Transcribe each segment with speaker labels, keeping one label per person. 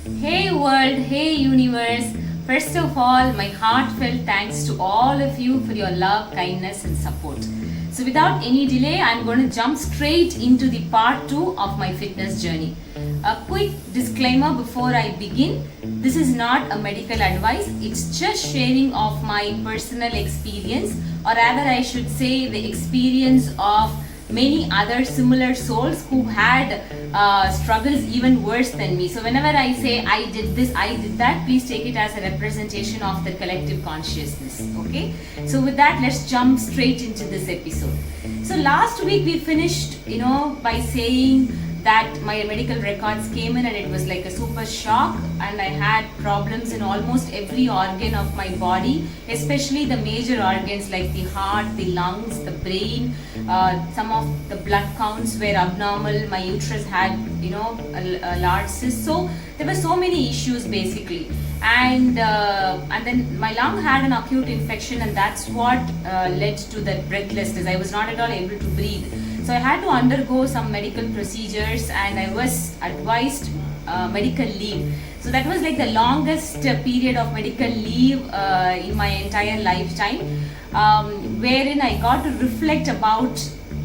Speaker 1: Hey world, hey universe. First of all, my heartfelt thanks to all of you for your love, kindness, and support. So, without any delay, I'm going to jump straight into the part 2 of my fitness journey. A quick disclaimer before I begin, this is not a medical advice, it's just sharing of my personal experience, or rather, I should say, the experience of many other similar souls who had struggles even worse than me. So whenever I say I did this, I did that, please take it as a representation of the collective consciousness. Okay, so with that, let's jump straight into this episode. So last week we finished by saying that my medical records came in and it was like a super shock, and I had problems in almost every organ of my body, especially the major organs like the heart, the lungs, the brain. Some of the blood counts were abnormal. My uterus had a large cyst. So there were so many issues basically, and then my lung had an acute infection, and that's what led to that breathlessness. I was not at all able to breathe. So I had to undergo some medical procedures, and I was advised medical leave. So that was like the longest period of medical leave in my entire lifetime, wherein I got to reflect about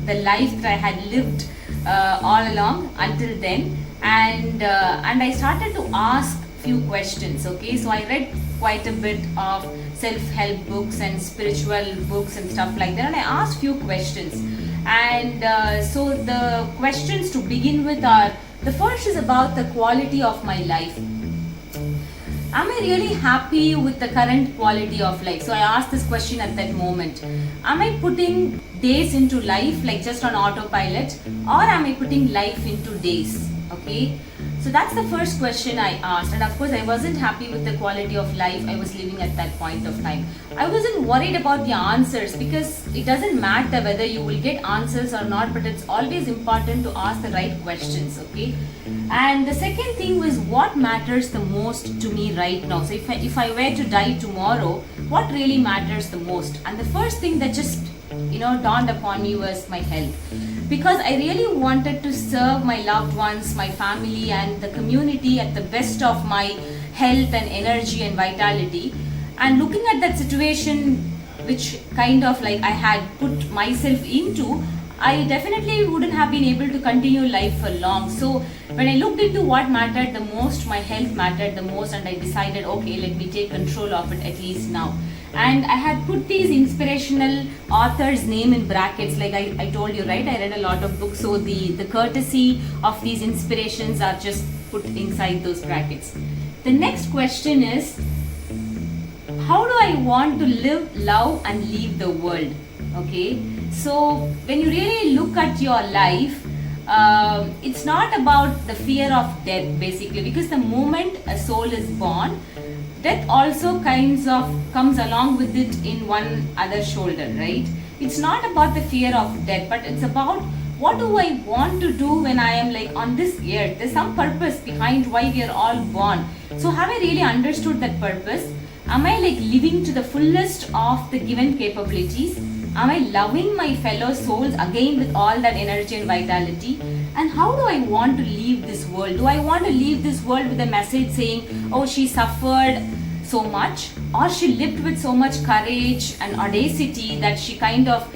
Speaker 1: the life that I had lived all along until then, and I started to ask few questions. Okay, so I read quite a bit of self-help books and spiritual books and stuff like that, and I asked few questions. And so the questions to begin with are, the first is about the quality of my life. Am I really happy with the current quality of life? So I asked this question at that moment. Am I putting days into life like just on autopilot, or am I putting life into days? Okay, so that's the first question I asked, and of course I wasn't happy with the quality of life I was living at that point of time. I wasn't worried about the answers, because it doesn't matter whether you will get answers or not, but it's always important to ask the right questions. Okay, and the second thing was, what matters the most to me right now? So if I were to die tomorrow, what really matters the most? And the first thing that just dawned upon me was my health, because I really wanted to serve my loved ones, my family, and the community at the best of my health and energy and vitality. And looking at that situation, which kind of like I had put myself into, I definitely wouldn't have been able to continue life for long. So when I looked into what mattered the most, my health mattered the most, and I decided, okay, let me take control of it at least now. And I had put these inspirational authors' name in brackets, like I told you, right? I read a lot of books, so the courtesy of these inspirations are just put inside those brackets. The next question is, how do I want to live, love, and leave the world? Okay, so when you really look at your life, it's not about the fear of death basically, because the moment a soul is born, death also kinds of comes along with it in one other shoulder, right? It's not about the fear of death, but it's about, what do I want to do when I am like on this earth? There's some purpose behind why we are all born. So have I really understood that purpose? Am I like living to the fullest of the given capabilities? Am I loving my fellow souls again with all that energy and vitality? And how do I want to leave this world? Do I want to leave this world with a message saying, oh, she suffered so much, or she lived with so much courage and audacity that she kind of,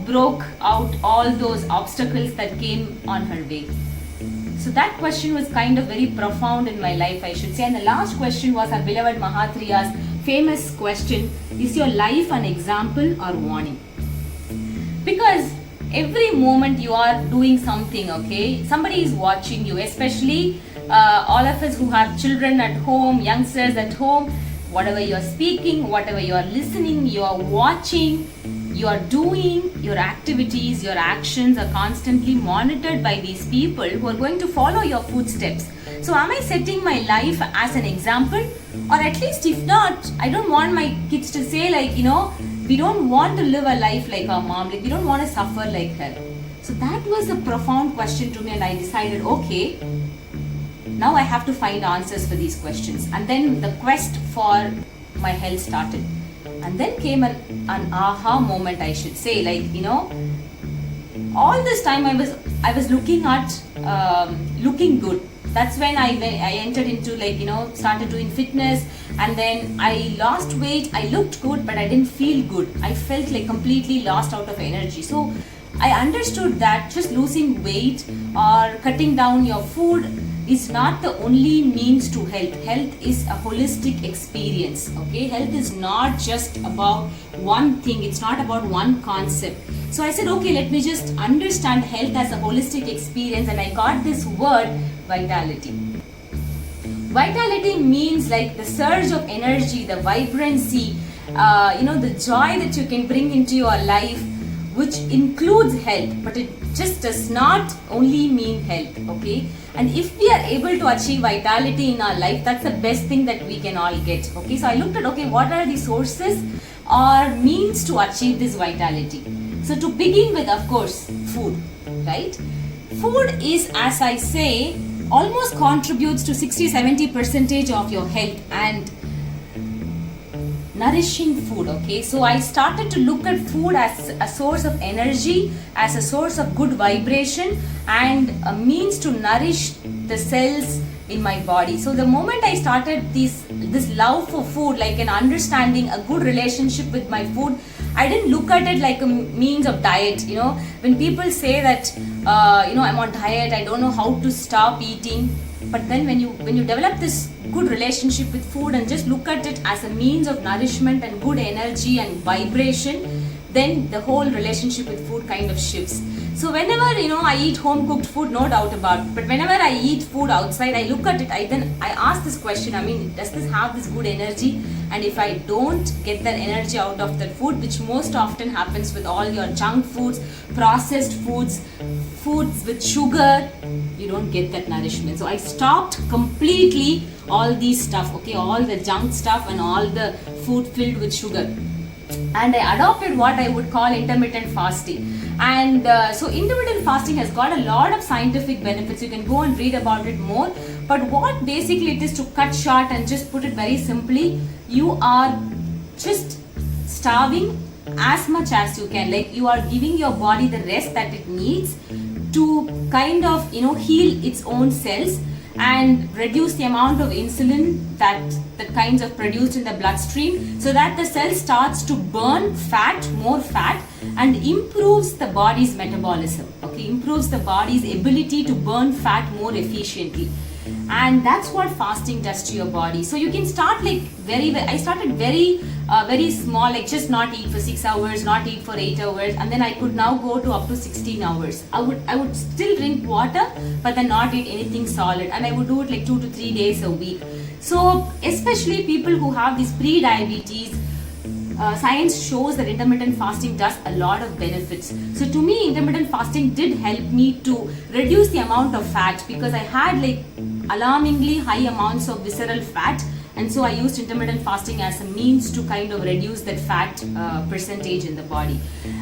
Speaker 1: broke out all those obstacles that came on her way? So that question was kind of very profound in my life, I should say. And the last question was our beloved Mahatriya's famous question, is your life an example or warning? Because every moment you are doing something, okay, somebody is watching you, especially all of us who have children at home, youngsters at home. Whatever you're speaking, whatever you're listening, you're watching, you're doing, your activities, your actions are constantly monitored by these people who are going to follow your footsteps. So am I setting my life as an example? Or at least if not, I don't want my kids to say like, we don't want to live a life like our mom, like we don't want to suffer like her. So that was a profound question to me, and I decided, okay, now I have to find answers for these questions. And then the quest for my health started. And then came an aha moment, I should say, like, all this time I was looking at looking good. that's when I entered into, like, started doing fitness, and then I lost weight. I looked good, but I didn't feel good. I felt like completely lost out of energy. So I understood that just losing weight or cutting down your food is not the only means to health. Health is a holistic experience, okay? Health is not just about one thing, it's not about one concept. So I said, okay, let me just understand health as a holistic experience, and I got this word, vitality. Vitality means like the surge of energy, the vibrancy, the joy that you can bring into your life, which includes health, but it just does not only mean health, okay? And if we are able to achieve vitality in our life, that's the best thing that we can all get, okay? So I looked at, okay, what are the sources or means to achieve this vitality? So to begin with, of course, food, right? Food is, as I say, almost contributes to 60-70% of your health and nourishing food, okay? So I started to look at food as a source of energy, as a source of good vibration, and a means to nourish the cells in my body. So the moment I started this love for food, like an understanding, a good relationship with my food, I didn't look at it like a means of diet. When people say that I'm on diet, I don't know how to stop eating. But then when you develop this good relationship with food and just look at it as a means of nourishment and good energy and vibration, then the whole relationship with food kind of shifts. So whenever I eat home cooked food, no doubt about it. But whenever I eat food outside, I look at it. I ask this question. Does this have this good energy? And if I don't get that energy out of that food, which most often happens with all your junk foods, processed foods with sugar, you don't get that nourishment. So I stopped completely all these stuff, okay, all the junk stuff and all the food filled with sugar. And I adopted what I would call intermittent fasting. And so intermittent fasting has got a lot of scientific benefits. You can go and read about it more. But what basically it is, to cut short and just put it very simply, you are just starving as much as you can. Like, you are giving your body the rest that it needs to kind of heal its own cells and reduce the amount of insulin that kinds of produced in the bloodstream, so that the cell starts to burn more fat, and improves the body's metabolism, okay, improves the body's ability to burn fat more efficiently. And that's what fasting does to your body. So you can start like I started very small, like just not eat for 6 hours, not eat for 8 hours, and then I could now go to up to 16 hours. I would still drink water, but then not eat anything solid, and I would do it like 2 to 3 days a week. So especially people who have this pre-diabetes, science shows that intermittent fasting does a lot of benefits. So to me, intermittent fasting did help me to reduce the amount of fat, because I had like alarmingly high amounts of visceral fat, and so I used intermittent fasting as a means to kind of reduce that fat percentage in the body.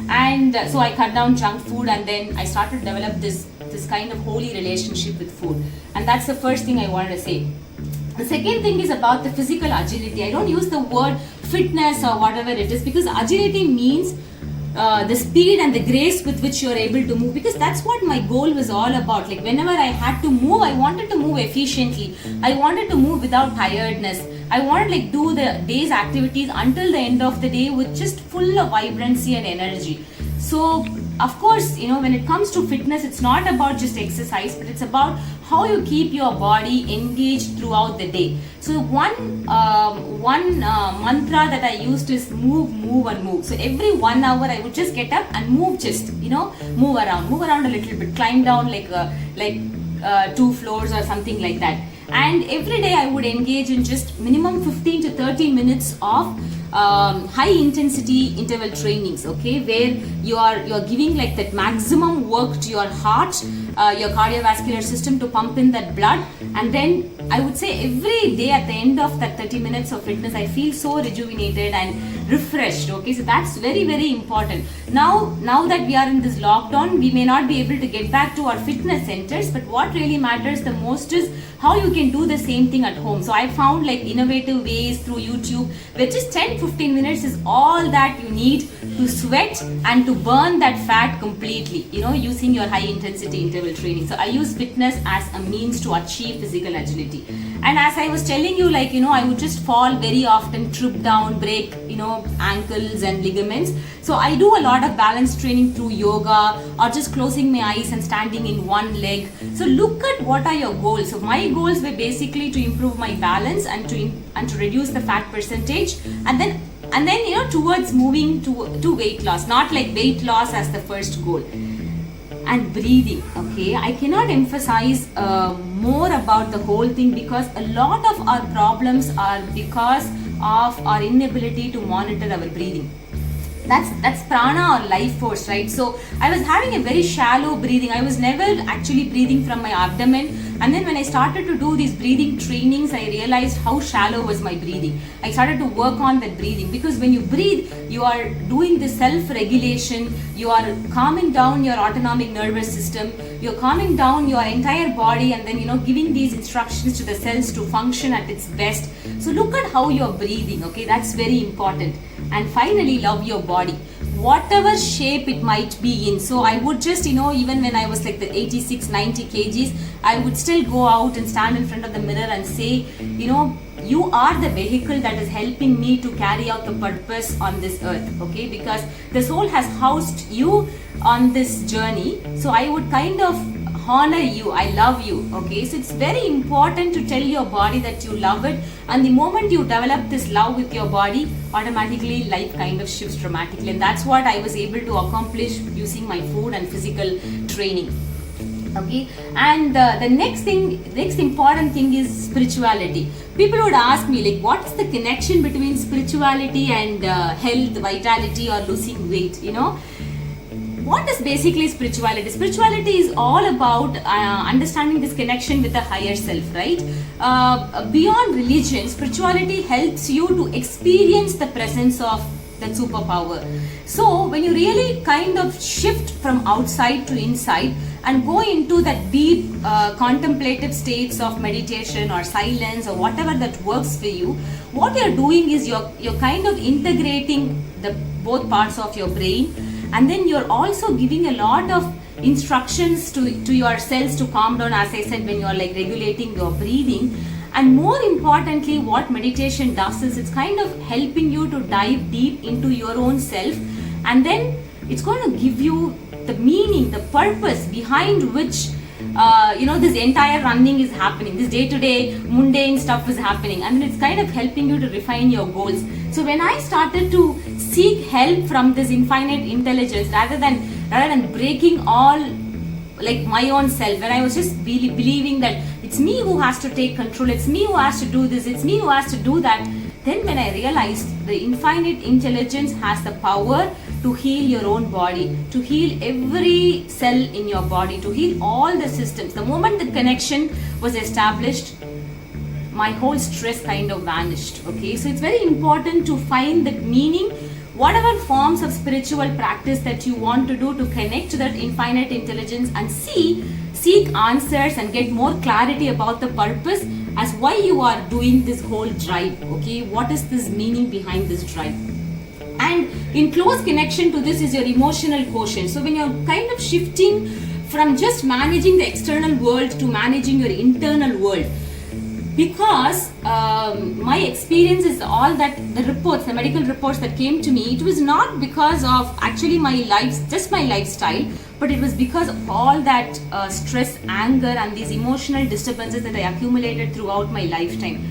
Speaker 1: And so I cut down junk food, and then I started to develop this kind of holy relationship with food. And that's the first thing I wanted to say. The second thing is about the physical agility. I don't use the word fitness or whatever it is, because agility means the speed and the grace with which you're able to move, because that's what my goal was all about. Like, whenever I had to move, I wanted to move efficiently. I wanted to move without tiredness. I wanted like do the day's activities until the end of the day with just full of vibrancy and energy. So of course, when it comes to fitness, it's not about just exercise, but it's about how you keep your body engaged throughout the day. So one mantra that I used is move and move. So every 1 hour I would just get up and move, just move around a little bit, climb down like 2 floors or something like that. And every day I would engage in just minimum 15 to 30 minutes of high intensity interval trainings, okay, where you're giving like that maximum work to your heart, your cardiovascular system, to pump in that blood, and then I would say every day at the end of that 30 minutes of fitness, I feel so rejuvenated and refreshed. Okay, so that's very, very important. Now that we are in this lockdown, we may not be able to get back to our fitness centers, but what really matters the most is how you can do the same thing at home. So I found like innovative ways through YouTube, where just 10-15 minutes is all that you need to sweat and to burn that fat completely, using your high intensity interval training. So I use fitness as a means to achieve physical agility. And as I was telling you, I would just fall very often, trip down, break, ankles and ligaments. So I do a lot of balance training through yoga, or just closing my eyes and standing in one leg. So look at what are your goals. So my goals were basically to improve my balance and to reduce the fat percentage, and then towards moving to weight loss, not like weight loss as the first goal. And breathing, okay, I cannot emphasize more about the whole thing, because a lot of our problems are because of our inability to monitor our breathing. That's prana or life force, right? So I was having a very shallow breathing. I was never actually breathing from my abdomen, and then when I started to do these breathing trainings, I realized how shallow was my breathing. I started to work on that breathing, because when you breathe, you are doing the self-regulation, you are calming down your autonomic nervous system, you're calming down your entire body, and then giving these instructions to the cells to function at its best. So look at how you're breathing, okay? That's very important. And finally, love your body, whatever shape it might be in. So I would just, even when I was like the 86-90 kgs, I would still go out and stand in front of the mirror and say, you are the vehicle that is helping me to carry out the purpose on this earth, okay? Because the soul has housed you on this journey. So I would kind of honor you, I love you, okay? So it's very important to tell your body that you love it, and the moment you develop this love with your body, automatically life kind of shifts dramatically. And that's what I was able to accomplish using my food and physical training. Okay, and the next important thing is spirituality. People would ask me, like, what's the connection between spirituality and health, vitality, or losing weight? What is basically spirituality? Spirituality is all about understanding this connection with the higher self, right? Beyond religion, spirituality helps you to experience the presence of that superpower. So when you really kind of shift from outside to inside and go into that deep contemplative states of meditation or silence or whatever that works for you, what you're doing is you're kind of integrating the both parts of your brain, and then you're also giving a lot of instructions to your cells to calm down, as I said, when you're like regulating your breathing. And more importantly, what meditation does is it's kind of helping you to dive deep into your own self, and then it's going to give you the meaning, the purpose behind which this entire running is happening, this day-to-day mundane stuff is happening, and then it's kind of helping you to refine your goals. So when I started to seek help from this infinite intelligence, rather than breaking all like my own self, when I was just believing that it's me who has to take control, it's me who has to do this, it's me who has to do that, then when I realized the infinite intelligence has the power to heal your own body, to heal every cell in your body, to heal all the systems. The moment the connection was established, my whole stress kind of vanished. Okay, so it's very important to find that meaning, whatever forms of spiritual practice that you want to do to connect to that infinite intelligence and seek answers and get more clarity about the purpose as why you are doing this whole drive. Okay, what is this meaning behind this drive? And in close connection to this is your emotional quotient. So when you're kind of shifting from just managing the external world to managing your internal world, because my experience is all that the medical reports that came to me, it was not because of actually my lifestyle, but it was because of all that stress, anger, and these emotional disturbances that I accumulated throughout my lifetime.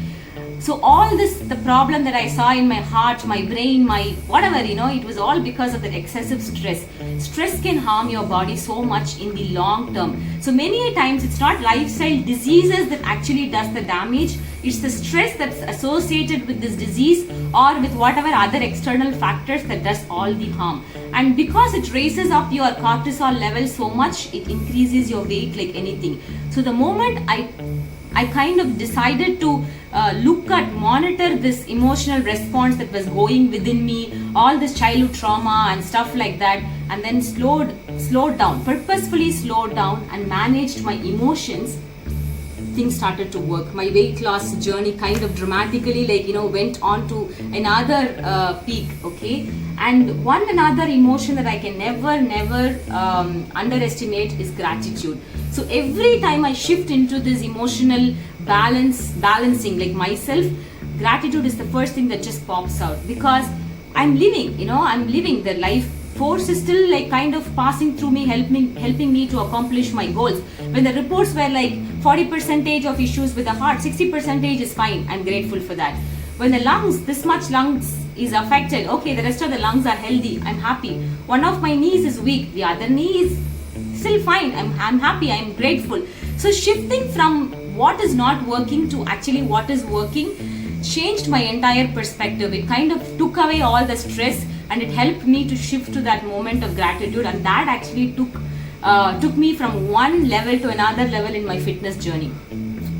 Speaker 1: So all this, the problem that I saw in my heart, my brain, my whatever, it was all because of that excessive stress. Stress can harm your body so much in the long term. So many a times it's not lifestyle diseases that actually does the damage. It's the stress that's associated with this disease or with whatever other external factors that does all the harm. And because it raises up your cortisol level so much, it increases your weight like anything. So the moment I I kind of decided to monitor this emotional response that was going within me, all this childhood trauma and stuff like that, and then slowed down, purposefully slowed down and managed my emotions. Things started to work. My weight loss journey kind of dramatically, went on to another peak. Okay, and another emotion that I can never underestimate is gratitude. So every time I shift into this emotional balancing like myself, gratitude is the first thing that just pops out, because I'm living the life. Force is still like kind of passing through me, helping me to accomplish my goals. When the reports were like 40% of issues with the heart, 60% is fine. I'm grateful for that. When the lungs, this much lungs is affected, okay, the rest of the lungs are healthy. I'm happy. One of my knees is weak, the other knee is still fine. I'm happy. I'm grateful. So shifting from what is not working to actually what is working changed my entire perspective. It kind of took away all the stress, and it helped me to shift to that moment of gratitude, and that actually took me from one level to another level in my fitness journey.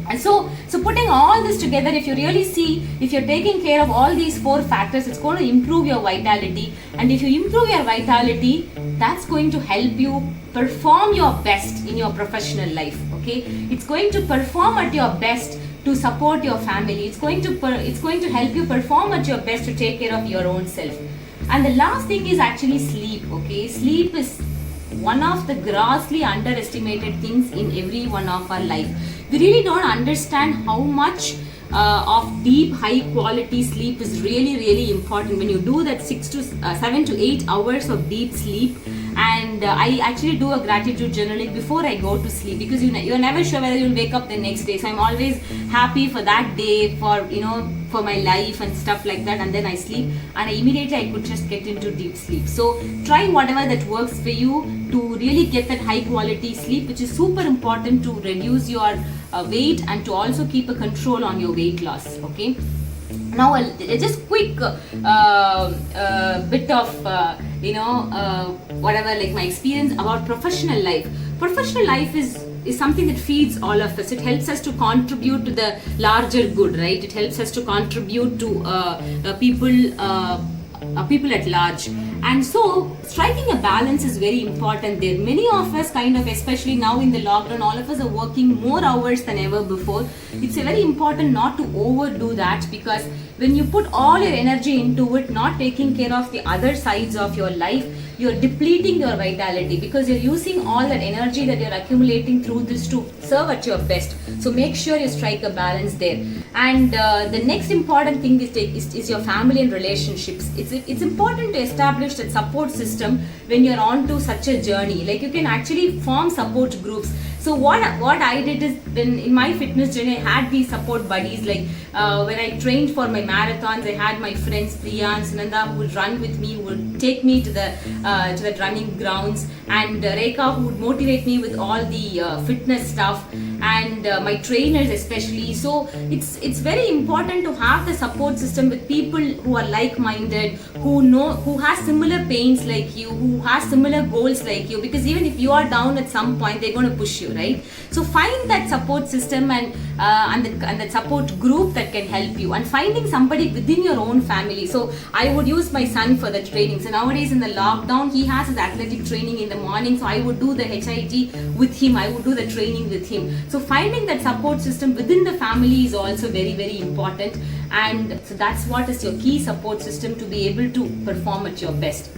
Speaker 1: And so putting all this together, if you really see, if you're taking care of all these 4 factors, it's going to improve your vitality. And if you improve your vitality, that's going to help you perform your best in your professional life. Okay, it's going to perform at your best to support your family. It's going to help you perform at your best to take care of your own self. And the last thing is actually sleep. Okay, sleep is one of the grossly underestimated things in every one of our life. We really don't understand how much of deep, high quality sleep is really important. When you do that 7 to 8 hours of deep sleep, and I actually do a gratitude journaling before I go to sleep, because you're never sure whether you'll wake up the next day. So I'm always happy for that day, for my life and stuff like that, and then I sleep, and I could just get into deep sleep. So try whatever that works for you to really get that high quality sleep, which is super important to reduce your weight and to also keep a control on your weight loss. Okay, now just quick bit of whatever, like my experience about professional life. Professional life is something that feeds all of us. It helps us to contribute to the larger good, right? It helps us to contribute to people at large. And so striking a balance is very important there. Many of us kind of, especially now in the lockdown, all of us are working more hours than ever before. It's very important not to overdo that, because when you put all your energy into it, not taking care of the other sides of your life, you're depleting your vitality, because you're using all that energy that you're accumulating through this to serve at your best. So make sure you strike a balance there. And the next important thing is your family and relationships. It's important to establish that support system when you're on to such a journey. Like, you can actually form support groups. So what I did is, when in my fitness journey, I had these support buddies. Like when I trained for my marathons, I had my friends Priya and Sunanda who would run with me, who would take me to the running grounds, and Rekha who would motivate me with all the fitness stuff, and my trainers especially. So it's very important to have the support system with people who are like-minded, who has similar pains like you, who has similar goals like you, because even if you are down at some point, they're going to push you, right? So find that support system and that support group that can help you, and finding somebody within your own family. So I would use my son for the training. So nowadays in the lockdown, he has his athletic training in the morning, so I would do the HIIT with him, I would do the training with him. So finding that support system within the family is also very important, and so that's what is your key support system to be able to perform at your best.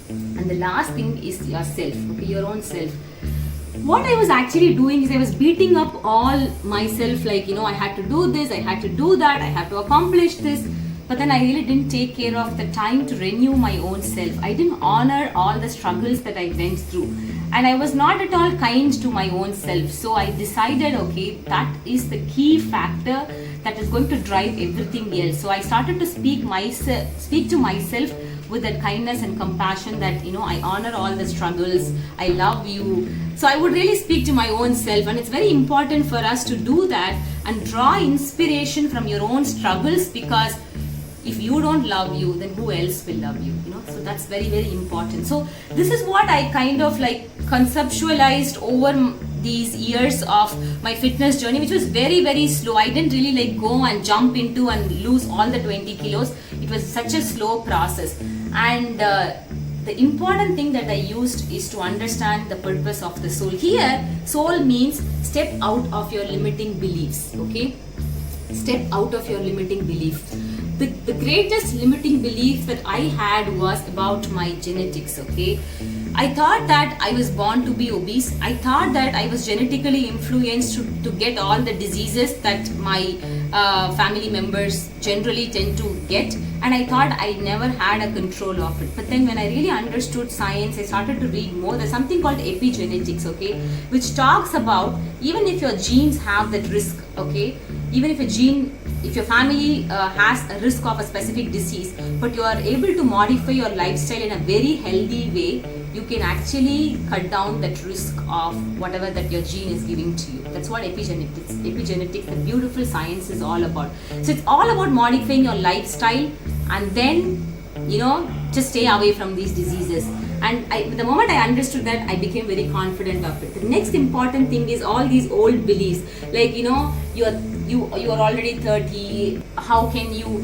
Speaker 1: And the last thing is yourself, okay, your own self. What I was actually doing is I was beating up all myself, like, I had to do this, I had to do that, I had to accomplish this. But then I really didn't take care of the time to renew my own self. I didn't honor all the struggles that I went through. And I was not at all kind to my own self. So I decided, okay, that is the key factor that is going to drive everything else. So I started to speak to myself with that kindness and compassion that, I honor all the struggles, I love you. So I would really speak to my own self, and it's very important for us to do that and draw inspiration from your own struggles, because if you don't love you, then who else will love you? So that's very important. So this is what I kind of like conceptualized over these years of my fitness journey, which was very, very slow. I didn't really like go and jump into and lose all the 20 kilos. It was such a slow process. And the important thing that I used is to understand the purpose of the soul. Here, soul means step out of your limiting beliefs, okay? Step out of your limiting beliefs. The greatest limiting belief that I had was about my genetics, okay? I thought that I was born to be obese. I thought that I was genetically influenced to get all the diseases that my family members generally tend to get, and I thought I never had a control of it. But then when I really understood science, I started to read more. There's something called epigenetics, okay, which talks about even if your genes have that risk, okay, even if if your family has a risk of a specific disease, but you are able to modify your lifestyle in a very healthy way, you can actually cut down that risk of whatever that your gene is giving to you. That's what epigenetics, the beautiful science, is all about. So it's all about modifying your lifestyle and then, just stay away from these diseases. And the moment I understood that, I became very confident of it. The next important thing is all these old beliefs, like you are already 30. How can you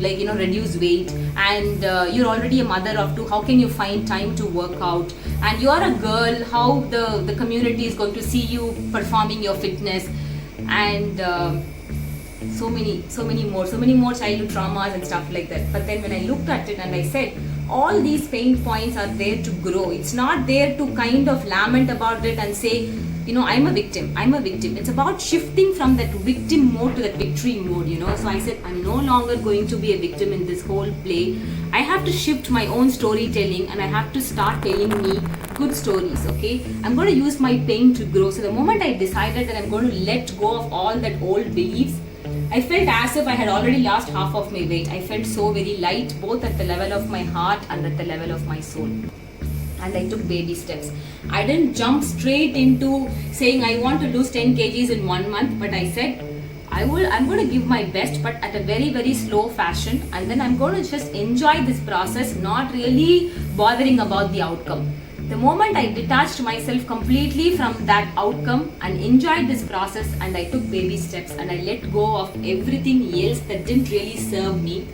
Speaker 1: reduce weight? And you're already a mother of 2. How can you find time to work out? And you are a girl. How the community is going to see you performing your fitness? And so many more childhood traumas and stuff like that. But then when I looked at it and I said, all these pain points are there to grow. It's not there to kind of lament about it and say, I'm a victim. It's about shifting from that victim mode to that victory mode, So I said, I'm no longer going to be a victim in this whole play. I have to shift my own storytelling and I have to start telling me good stories, okay? I'm going to use my pain to grow. So the moment I decided that I'm going to let go of all that old beliefs, I felt as if I had already lost half of my weight. I felt so very light, both at the level of my heart and at the level of my soul. And I took baby steps. I didn't jump straight into saying I want to lose 10 kgs in 1 month, but I said I'm going to give my best, but at a very, very slow fashion, and then I'm going to just enjoy this process, not really bothering about the outcome. The moment I detached myself completely from that outcome and enjoyed this process, and I took baby steps and I let go of everything else that didn't really serve me,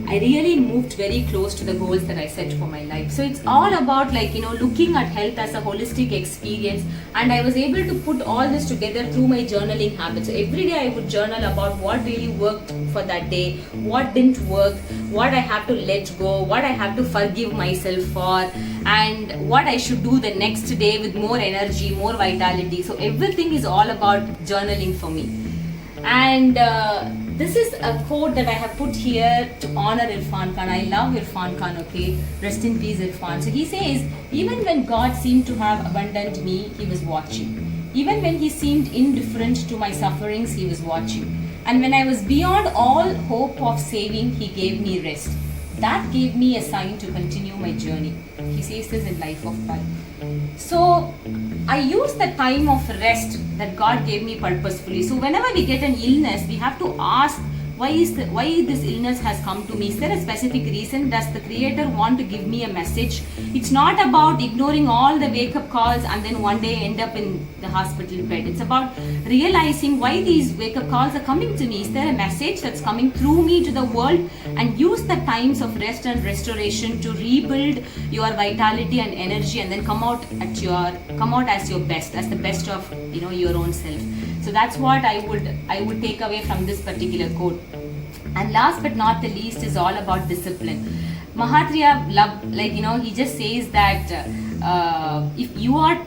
Speaker 1: I really moved very close to the goals that I set for my life. So it's all about looking at health as a holistic experience, and I was able to put all this together through my journaling habits. So every day I would journal about what really worked for that day, what didn't work, what I have to let go, what I have to forgive myself for, and what I should do the next day with more energy, more vitality. So everything is all about journaling for me. And this is a quote that I have put here to honor Irfan Khan. I love Irfan Khan, okay? Rest in peace, Irfan. So he says, even when God seemed to have abandoned me, he was watching. Even when he seemed indifferent to my sufferings, he was watching. And when I was beyond all hope of saving, he gave me rest. That gave me a sign to continue my journey. He says this in Life of Pi. So I use the time of rest that God gave me purposefully. So whenever we get an illness, we have to ask, why this illness has come to me? Is there a specific reason? Does the Creator want to give me a message? It's not about ignoring all the wake-up calls and then one day end up in the hospital bed. It's about realizing why these wake-up calls are coming to me. Is there a message that's coming through me to the world? And use the times of rest and restoration to rebuild your vitality and energy, and then come out as your best, as the best of your own self. So that's what I would take away from this particular quote. And last but not the least is all about discipline. Mahatria, he just says that if you are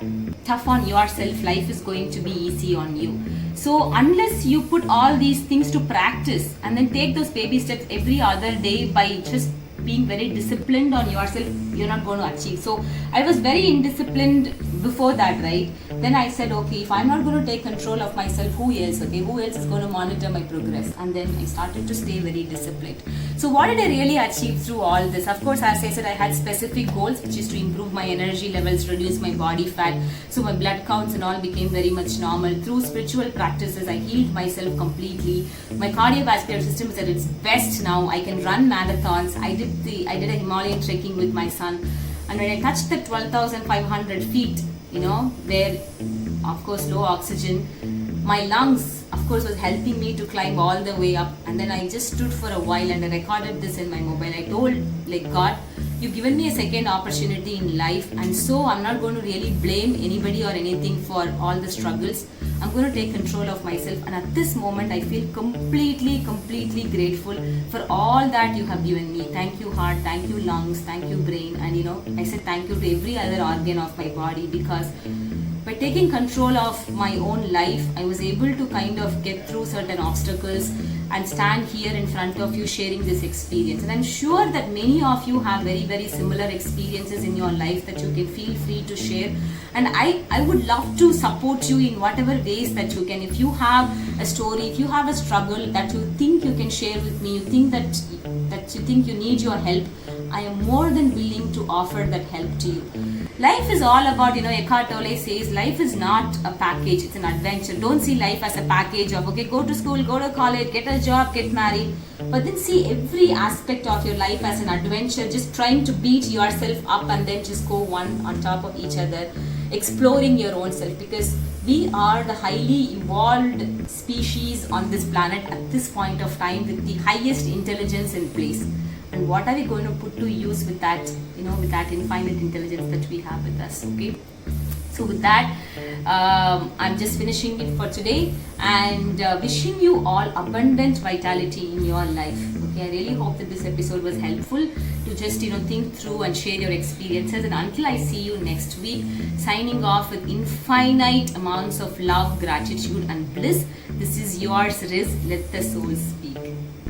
Speaker 1: tough on yourself, life is going to be easy on you. So unless you put all these things to practice and then take those baby steps every other day by just being very disciplined on yourself, you're not going to achieve. So I was very indisciplined before that, right? Then I said, okay, if I'm not going to take control of myself, who else? Okay, who else is going to monitor my progress? And then I started to stay very disciplined. So what did I really achieve through all this? Of course, as I said, I had specific goals, which is to improve my energy levels, reduce my body fat. So my blood counts and all became very much normal. Through spiritual practices, I healed myself completely. My cardiovascular system is at its best now. I can run marathons. I did a Himalayan trekking with my son. And when I touched the 12,500 feet, where of course low oxygen. My lungs of course was helping me to climb all the way up, and then I just stood for a while and I recorded this in my mobile. I told, like, God, you've given me a second opportunity in life, and so I'm not going to really blame anybody or anything for all the struggles. I'm going to take control of myself, and at this moment I feel completely grateful for all that you have given me. Thank you heart, thank you lungs, thank you brain, and I said thank you to every other organ of my body, because by taking control of my own life, I was able to kind of get through certain obstacles and stand here in front of you sharing this experience. And I'm sure that many of you have very similar experiences in your life that you can feel free to share. And I would love to support you in whatever ways that you can. If you have a story, if you have a struggle that you think you can share with me, you think that you think you need your help, I am more than willing to offer that help to you. Life is all about, Eckhart Tolle says, life is not a package, it's an adventure. Don't see life as a package of, okay, go to school, go to college, get a job, get married. But then see every aspect of your life as an adventure, just trying to beat yourself up and then just go one on top of each other, exploring your own self, because we are the highly evolved species on this planet at this point of time with the highest intelligence in place. And what are we going to put to use with that, with that infinite intelligence that we have with us, okay? So with that, I'm just finishing it for today and wishing you all abundant vitality in your life. Okay, I really hope that this episode was helpful to just think through and share your experiences. And until I see you next week, signing off with infinite amounts of love, gratitude, and bliss. This is yours, Riz. Let the soul speak.